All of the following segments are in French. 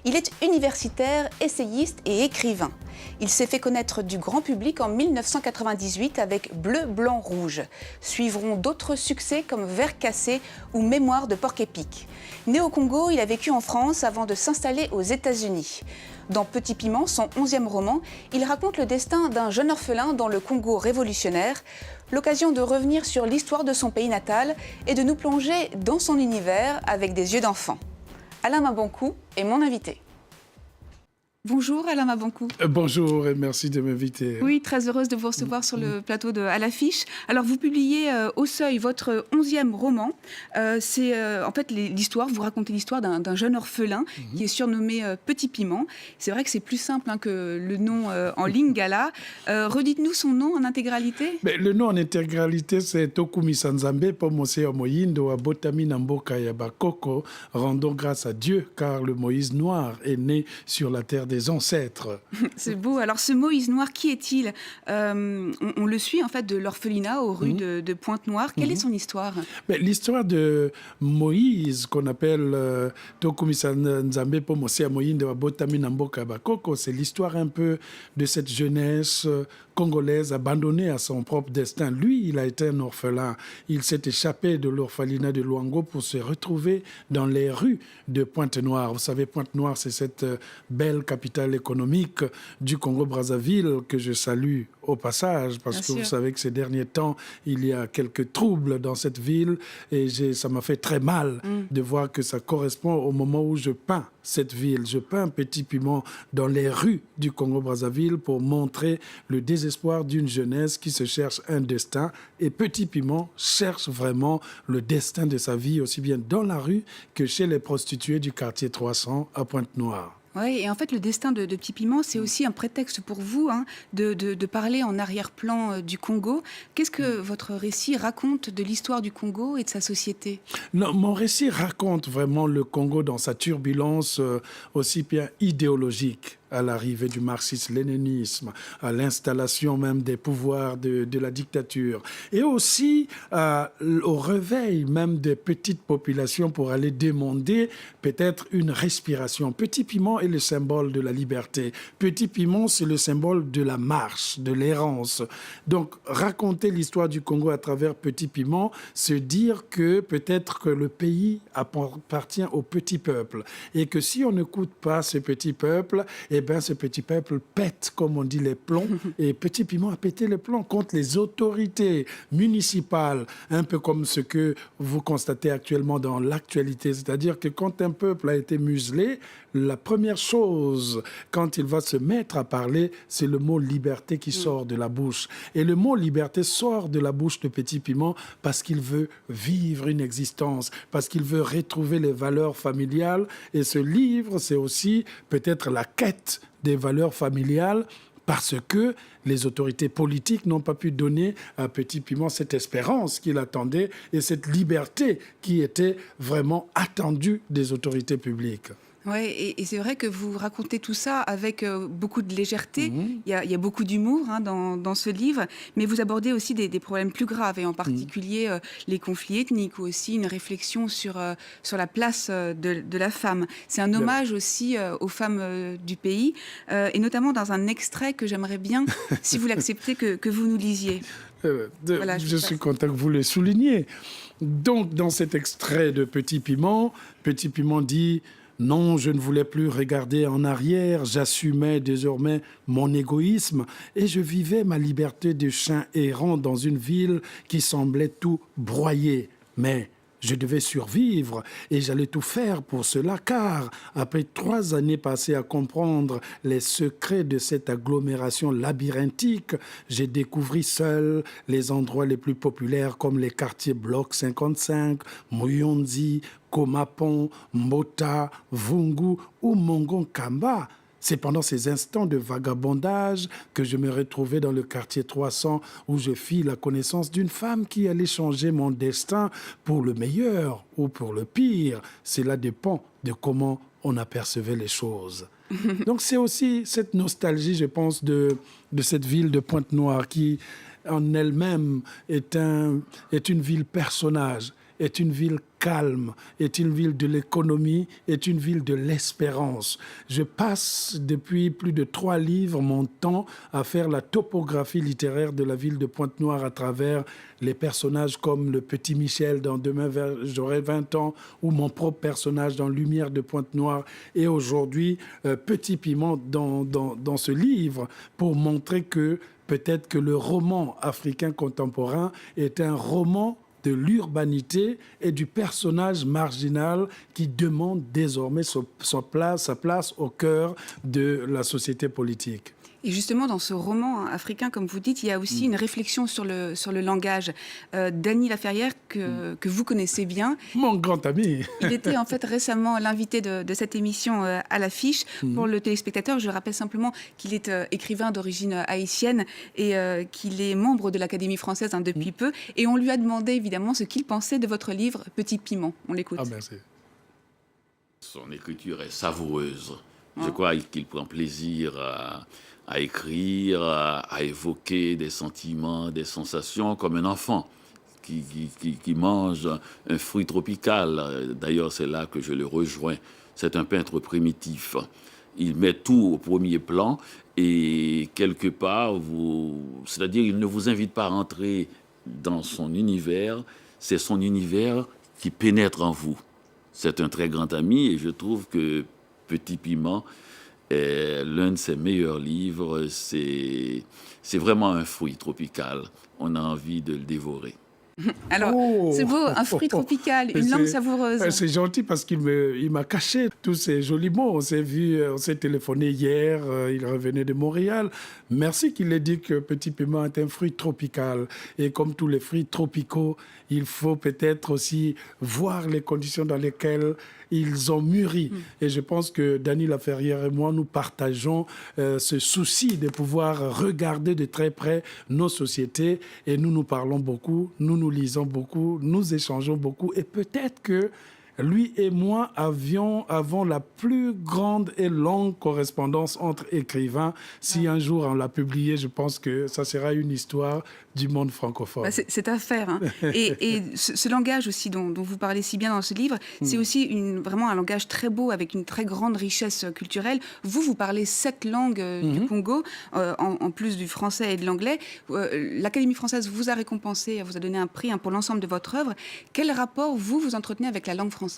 Il est universitaire, essayiste et écrivain. Il s'est fait connaître du grand public en 1998 avec Bleu, Blanc, Rouge. Suivront d'autres succès comme Vers cassé ou Mémoire de porc-épic. Né au Congo, il a vécu en France avant de s'installer aux États-Unis. Dans Petit Piment, son 11e roman, il raconte le destin d'un jeune orphelin dans le Congo révolutionnaire. L'occasion de revenir sur l'histoire de son pays natal et de nous plonger dans son univers avec des yeux d'enfant. Alain Mabanckou est mon invité. Bonjour Alain Mabanckou. Bonjour et merci de m'inviter. Oui, très heureuse de vous recevoir sur le plateau de À l'affiche. Alors vous publiez au Seuil votre 11e roman. C'est en fait l'histoire, vous racontez l'histoire d'un jeune orphelin qui est surnommé Petit Piment. C'est vrai que c'est plus simple que le nom en lingala. Redites-nous son nom en intégralité. Mais le nom en intégralité c'est Tokumisa Nzambe Pomose Moyindo Abotami Namboka Yabakoko. Rendons grâce à Dieu car le Moïse noir est né sur la terre des ancêtres. C'est beau. Alors ce Moïse noir, qui est-il? On le suit en fait de l'orphelinat aux rues de Pointe-Noire. Quelle est son histoire? L'histoire de Moïse, qu'on appelle Tokumisa Nzambe Pomose Moyindo Abotami Namboka Yabakoko, c'est l'histoire un peu de cette jeunesse congolaise abandonnée à son propre destin. Lui, il a été un orphelin. Il s'est échappé de l'orphelinat de Luango pour se retrouver dans les rues de Pointe-Noire. Vous savez, Pointe-Noire, c'est cette belle capitale économique du Congo-Brazzaville que je salue au passage, parce que vous savez que ces derniers temps, il y a quelques troubles dans cette ville et ça m'a fait très mal de voir que ça correspond au moment où je peins cette ville. Je peins Petit Piment dans les rues du Congo-Brazzaville pour montrer le désespoir d'une jeunesse qui se cherche un destin. Et Petit Piment cherche vraiment le destin de sa vie, aussi bien dans la rue que chez les prostituées du quartier 300 à Pointe-Noire. Oui, et en fait, le destin de Petit Piment, c'est aussi un prétexte pour vous de parler en arrière-plan du Congo. Qu'est-ce que votre récit raconte de l'histoire du Congo et de sa société? Non, mon récit raconte vraiment le Congo dans sa turbulence aussi bien idéologique, à l'arrivée du marxisme-léninisme, à l'installation même des pouvoirs de la dictature, et aussi au réveil même des petites populations pour aller demander peut-être une respiration. Petit Piment est le symbole de la liberté. Petit Piment, c'est le symbole de la marche, de l'errance. Donc, raconter l'histoire du Congo à travers Petit Piment, se dire que peut-être que le pays appartient au petit peuple, et que si on n'écoute pas ce petit peuple, eh bien, ce petit peuple pète, comme on dit, les plombs. Et Petit Piment a pété les plombs contre les autorités municipales, un peu comme ce que vous constatez actuellement dans l'actualité. C'est-à-dire que quand un peuple a été muselé, la première chose, quand il va se mettre à parler, c'est le mot liberté qui sort de la bouche. Et le mot liberté sort de la bouche de Petit Piment parce qu'il veut vivre une existence, parce qu'il veut retrouver les valeurs familiales. Et ce livre, c'est aussi peut-être la quête des valeurs familiales, parce que les autorités politiques n'ont pas pu donner à Petit Piment cette espérance qu'il attendait et cette liberté qui était vraiment attendue des autorités publiques. Oui, et c'est vrai que vous racontez tout ça avec beaucoup de légèreté. Il y a beaucoup d'humour dans ce livre, mais vous abordez aussi des problèmes plus graves, et en particulier les conflits ethniques, ou aussi une réflexion sur la place de la femme. C'est un hommage aussi aux femmes du pays, et notamment dans un extrait que j'aimerais bien, si vous l'acceptez, que vous nous lisiez. Voilà, je suis content que vous le souligniez. Donc, dans cet extrait de Petit Piment dit... Non, je ne voulais plus regarder en arrière, j'assumais désormais mon égoïsme et je vivais ma liberté de chien errant dans une ville qui semblait tout broyer. Mais je devais survivre et j'allais tout faire pour cela, car après 3 années passées à comprendre les secrets de cette agglomération labyrinthique, j'ai découvert seul les endroits les plus populaires comme les quartiers Bloc 55, Muyonzi, Komapon, Mbota, Vungu ou Mongon-Kamba. C'est pendant ces instants de vagabondage que je me retrouvais dans le quartier 300 où je fis la connaissance d'une femme qui allait changer mon destin pour le meilleur ou pour le pire. Cela dépend de comment on apercevait les choses. Donc c'est aussi cette nostalgie, je pense, de cette ville de Pointe-Noire qui en elle-même est une ville personnage. est une ville calme, est une ville de l'économie, est une ville de l'espérance. Je passe depuis plus de 3 livres mon temps à faire la topographie littéraire de la ville de Pointe-Noire à travers les personnages comme le petit Michel dans Demain j'aurai 20 ans ou mon propre personnage dans Lumière de Pointe-Noire et aujourd'hui Petit Piment dans ce livre pour montrer que peut-être que le roman africain contemporain est un roman de l'urbanité et du personnage marginal qui demande désormais sa place au cœur de la société politique. Et justement, dans ce roman africain, comme vous dites, il y a aussi une réflexion sur le langage. Dany Laferrière, que vous connaissez bien. Mon grand ami. Il était en fait récemment l'invité de cette émission à l'affiche. Pour le téléspectateur, je rappelle simplement qu'il est écrivain d'origine haïtienne et qu'il est membre de l'Académie française depuis peu. Et on lui a demandé évidemment ce qu'il pensait de votre livre Petit Piment. On l'écoute. Ah, merci. Son écriture est savoureuse. Je crois qu'il prend plaisir à écrire, à évoquer des sentiments, des sensations comme un enfant qui mange un fruit tropical. D'ailleurs, c'est là que je le rejoins. C'est un peintre primitif. Il met tout au premier plan et quelque part, c'est-à-dire il ne vous invite pas à entrer dans son univers, c'est son univers qui pénètre en vous. C'est un très grand ami et je trouve que Petit Piment est l'un de ses meilleurs livres. C'est vraiment un fruit tropical. On a envie de le dévorer. Alors, c'est beau, un fruit tropical, une langue savoureuse. C'est gentil parce qu'il m'a caché tous ces jolis mots. On s'est vu, on s'est téléphoné hier, il revenait de Montréal. Merci qu'il ait dit que Petit Piment est un fruit tropical. Et comme tous les fruits tropicaux, il faut peut-être aussi voir les conditions dans lesquelles ils ont mûri. Et je pense que Dany Laferrière et moi, nous partageons ce souci de pouvoir regarder de très près nos sociétés. Et nous parlons beaucoup, nous lisons beaucoup, nous échangeons beaucoup. Et peut-être que lui et moi avons la plus grande et longue correspondance entre écrivains. Si un jour on l'a publié, je pense que ça sera une histoire du monde francophone. Bah c'est à faire. Hein. Et ce langage aussi dont vous parlez si bien dans ce livre, c'est aussi vraiment un langage très beau avec une très grande richesse culturelle. Vous parlez 7 langues du Congo, en plus du français et de l'anglais. L'Académie française vous a récompensé, vous a donné un prix pour l'ensemble de votre œuvre. Quel rapport vous entretenez avec la langue française ?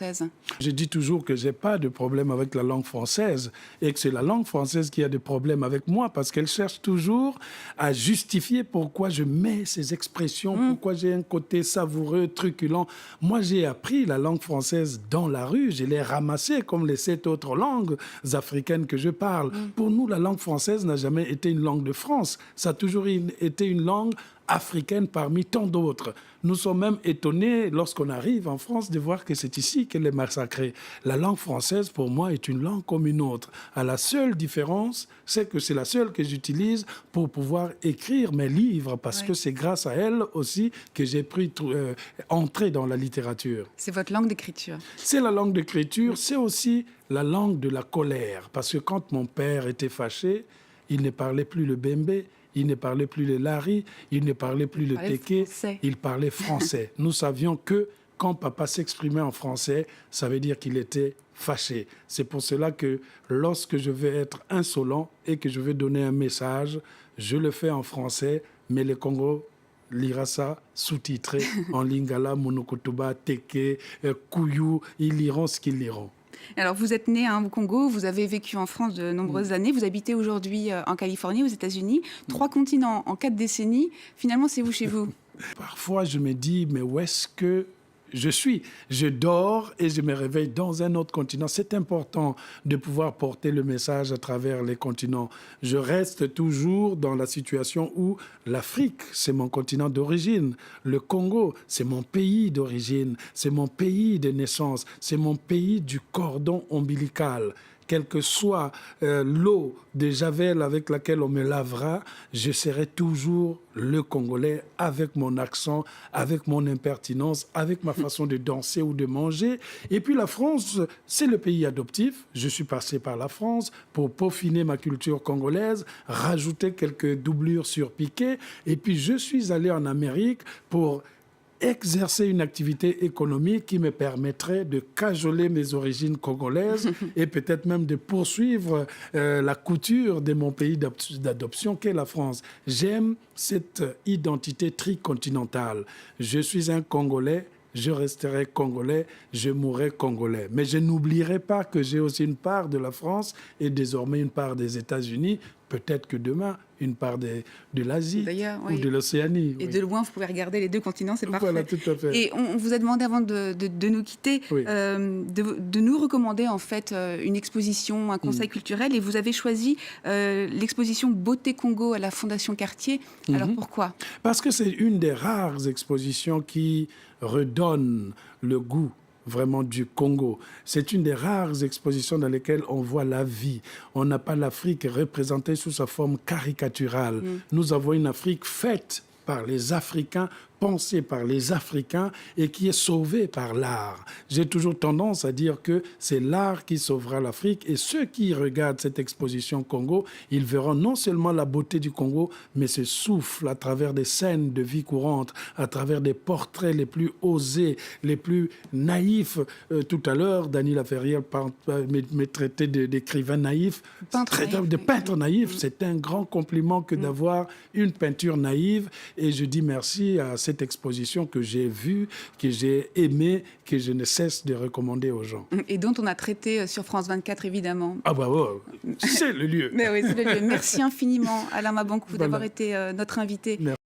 Je dis toujours que je n'ai pas de problème avec la langue française et que c'est la langue française qui a des problèmes avec moi parce qu'elle cherche toujours à justifier pourquoi je mets ces expressions, pourquoi j'ai un côté savoureux, truculent. Moi, j'ai appris la langue française dans la rue, je l'ai ramassée comme les 7 autres langues africaines que je parle. Pour nous, la langue française n'a jamais été une langue de France. Ça a toujours été une langue africaine parmi tant d'autres. Nous sommes même étonnés lorsqu'on arrive en France de voir que c'est ici qu'elle est massacrée. La langue française, pour moi, est une langue comme une autre. La seule différence, c'est que c'est la seule que j'utilise pour pouvoir écrire mes livres, parce que c'est grâce à elle aussi que j'ai pu entrer dans la littérature. C'est votre langue d'écriture. C'est la langue d'écriture, c'est aussi la langue de la colère. Parce que quand mon père était fâché, il ne parlait plus le bembé, il ne parlait plus le lari, il ne parlait plus le téké, il parlait français. Nous savions que quand papa s'exprimait en français, ça veut dire qu'il était fâché. C'est pour cela que lorsque je vais être insolent et que je vais donner un message, je le fais en français, mais le Congo lira ça sous-titré en lingala, monokotoba, téké, kouyou, ils liront ce qu'ils liront. Alors, vous êtes né au Congo, vous avez vécu en France de nombreuses années, vous habitez aujourd'hui en Californie, aux États-Unis, 3 continents en 4 décennies. Finalement, c'est vous chez vous. Parfois, je me dis, mais où est-ce que je suis? Je dors et je me réveille dans un autre continent. C'est important de pouvoir porter le message à travers les continents. Je reste toujours dans la situation où l'Afrique, c'est mon continent d'origine. Le Congo, c'est mon pays d'origine. C'est mon pays de naissance. C'est mon pays du cordon ombilical. Quelle que soit l'eau de Javel avec laquelle on me lavera, je serai toujours le Congolais avec mon accent, avec mon impertinence, avec ma façon de danser ou de manger. Et puis la France, c'est le pays adoptif. Je suis passé par la France pour peaufiner ma culture congolaise, rajouter quelques doublures surpiquées. Et puis je suis allé en Amérique pour exercer une activité économique qui me permettrait de cajoler mes origines congolaises et peut-être même de poursuivre la couture de mon pays d'adoption qu'est la France. J'aime cette identité tricontinentale. Je suis un Congolais, je resterai Congolais, je mourrai Congolais. Mais je n'oublierai pas que j'ai aussi une part de la France et désormais une part des États-Unis, peut-être que demain, une part de l'Asie ou de l'Océanie. Et de loin, vous pouvez regarder les deux continents, c'est parfait. Voilà, tout à fait. Et on vous a demandé avant de nous quitter de nous recommander en fait une exposition, un conseil culturel, et vous avez choisi l'exposition Beauté Congo à la Fondation Cartier. Alors pourquoi ? Parce que c'est une des rares expositions qui redonne le goût vraiment du Congo. C'est une des rares expositions dans lesquelles on voit la vie. On n'a pas l'Afrique représentée sous sa forme caricaturale. Nous avons une Afrique faite par les Africains, pensée par les Africains et qui est sauvée par l'art. J'ai toujours tendance à dire que c'est l'art qui sauvera l'Afrique, et ceux qui regardent cette exposition Congo, ils verront non seulement la beauté du Congo, mais ce souffle à travers des scènes de vie courante, à travers des portraits les plus osés, les plus naïfs. Tout à l'heure, Dany Laferrière me traitait d'écrivain naïf, de peintre naïf. C'est un grand compliment que d'avoir une peinture naïve, et je dis merci à cette exposition que j'ai vue, que j'ai aimée, que je ne cesse de recommander aux gens. Et dont on a traité sur France 24, évidemment. Ah bah ouais, c'est le lieu. Mais oui, c'est le lieu. Merci infiniment, Alain Mabankou, d'avoir été notre invité. Merci.